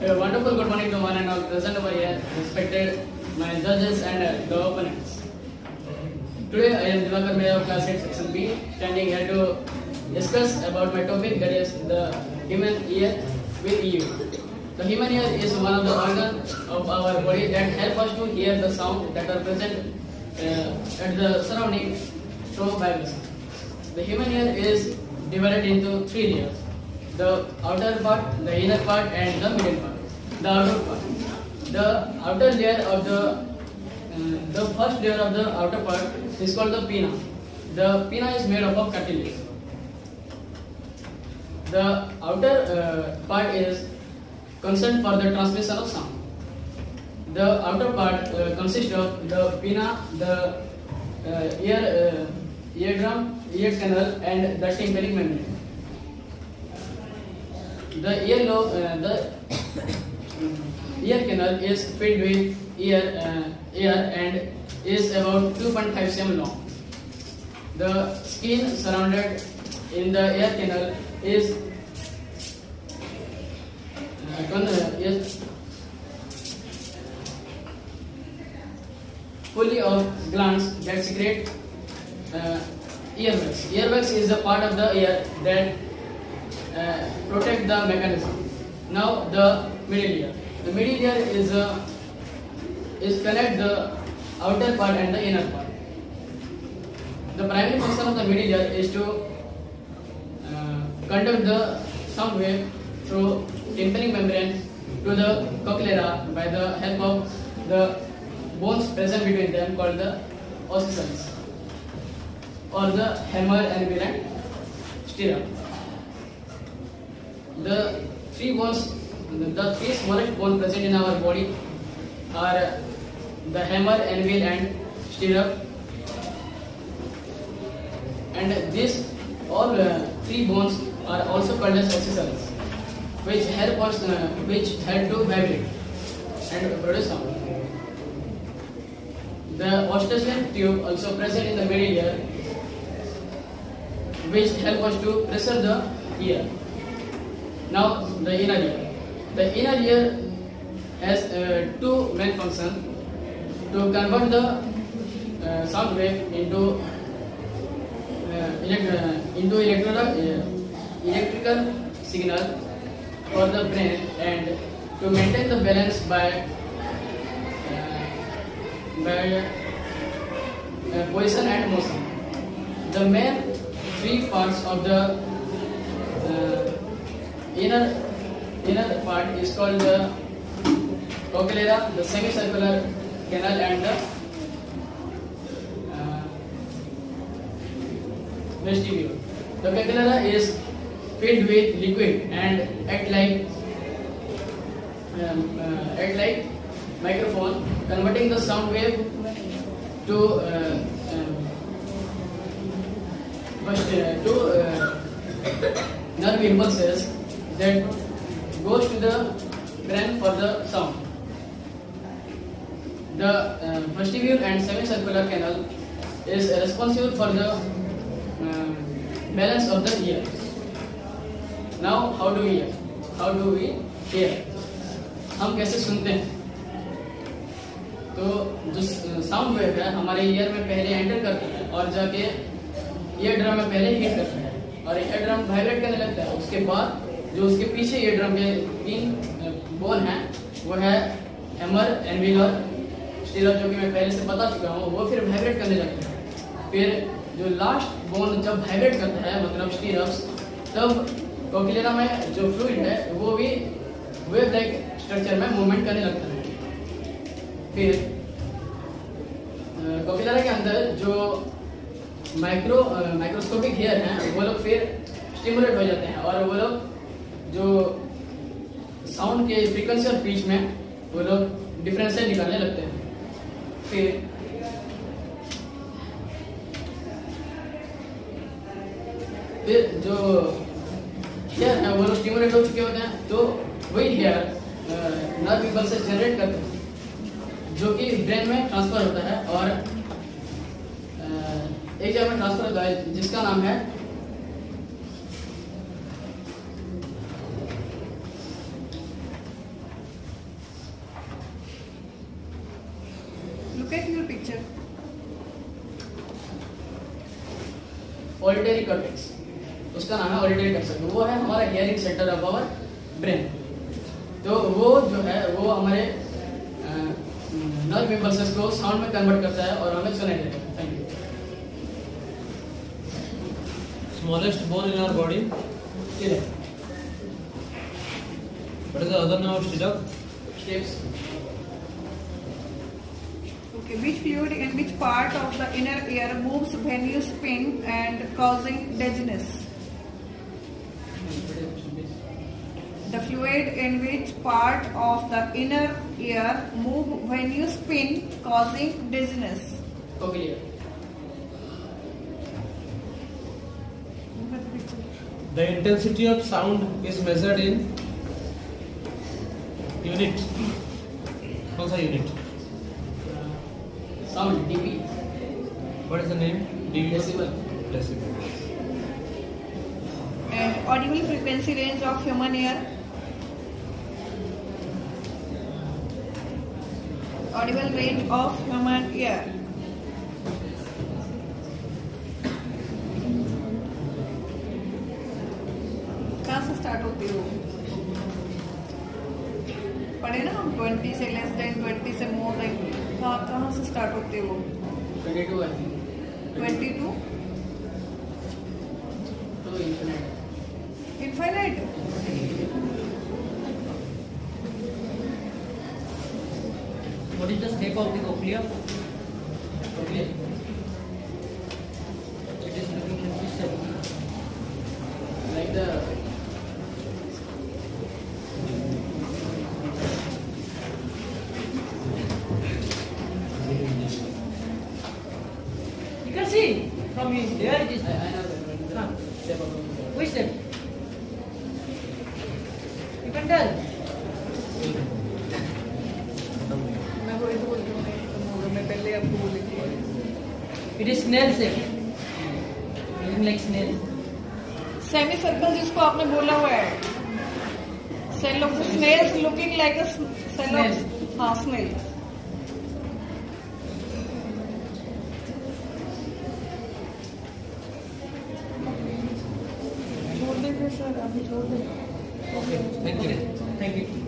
A wonderful good morning to one and all present over here, respected my judges and the opponents. Today I am Diwakar Mayor of Class 8 Section B, standing here to discuss about my topic, that is the human ear with you. The human ear is one of the organs of our body that help us to hear the sound that are present at the surrounding through vibration. The human ear is divided into three layers: the outer part, the inner part, and the middle part. The outer part. The outer layer of the first layer of the outer part is called the pinna. The pinna is made up of cartilage. The outer part is concerned for the transmission of sound. The outer part consists of the pinna, the eardrum, ear canal, and the tympanic membrane. The ear canal is filled with air and is about 2.5 cm long. The skin surrounded in the ear canal is fully of glands that secrete earwax. Earwax is a part of the ear that protect the mechanism. Now the middle ear. The middle ear is connect the outer part and the inner part. The primary function of the middle ear is to conduct the sound wave through tympanic membrane to the cochlea by the help of the bones present between them called the ossicles, or the hammer, anvil, and stirrup. The three smallest bones present in our body are the hammer, anvil, and stirrup, and these all three bones are also called as ossicles, which help to vibrate and produce sound. The Eustachian tube also present in the middle ear, which help us to pressure the ear. Now the inner ear. The inner ear has two main functions: to convert the sound wave into electrical signal for the brain, and to maintain the balance by position and motion. The main three parts of the inner part is called the cochlea, the semicircular canal, and the vestibule. The cochlea is filled with liquid and act like microphone, converting the sound wave to nerve impulses that goes to the brain for the sound. The vestibule and semicircular canal is responsible for the balance of the ear. Now, how do we hear? हम कैसे सुनते हैं? तो जो sound wave है हमारे year में पहले एंटर करता है और जाके ईयर ड्रम में पहले हिट करता है और ईयर ड्रम वाइब्रेट करने लगता है. उसके बाद जो उसके पीछे ईयर ड्रम के तीन बोन हैं, वो है हैमर, एनविल और स्टिरअप, जो कि मैं पहले से बता चुका हूँ. वो फिर वाइब्रेट करने लगता है. फिर जो लास्ट बोन जब वाइब्रेट करता है, मतलब स्टिरअप्स, तब कोक्लिया में जो फ्लूइड है वो भी वेव लाइक स्ट्रक्चर में मूवमेंट करने लगता है. फिर कोक्लिया के अंदर जो माइक्रोस्कोपिक हेयर हैं वो लोग फिर स्टिमुलेट हो जाते हैं और वो लोग जो साउंड के फ्रीक्वेंसी और पिच में वो लोग डिफरेंशियल निकालने लगते हैं. फिर जो हेयर है वो लोग स्टिमुलेट हो चुके होते हैं, तो वही हेयर नर्व इम्पल्स जनरेट करते हैं जो कि ब्रेन में ट्रांसफर होता है और एक जगह में ट्रांसफर होता है जिसका नाम है Look at your picture. Auditory cortex, उसका नाम है ऑडिटरी कॉर्टेक्स। वो है हमारा hearing centre of our brain. तो वो जो है वो हमारे नर्व इम्पल्सेस को साउंड में कन्वर्ट करता है और हमें सुनाई देता है। Thank you. Smallest bone in our body. ठीक है, What is the other name of stomach? Steps. Okay, which fluid in which part of the inner ear moves when you spin and causing dizziness? The fluid in which part of the inner ear move when you spin, causing dizziness? Cochlear. The intensity of sound is measured in unit. कौन सा unit? Sound dB. What is the name? Decibel. Decibel. And audible frequency range of human ear? Audible range of human ear. कहाँ से start होती है वो? पढ़े ना हम 20 से लेस देन 20 से मोर देन, कहाँ से स्टार्ट होती है वो? 22 आई थिंक। 22 तो infinite. Infinite. What is the shape of the cochlea? Cochlear. It is looking in this shape. Like the You can see from here. There it is. I know that. Step up. Which step? You can tell. मैं वही तो बोल रही हूँ, मैं पहले आपको बोली थी। It is snail shape. Looking like snail. Semi circle जिसको आपने बोला हुआ है, shell of snails looking like a shell of, हाँ स्नेल। छोड़ दे फिर सर, अभी छोड़ दे। Okay. Thank you. Thank you.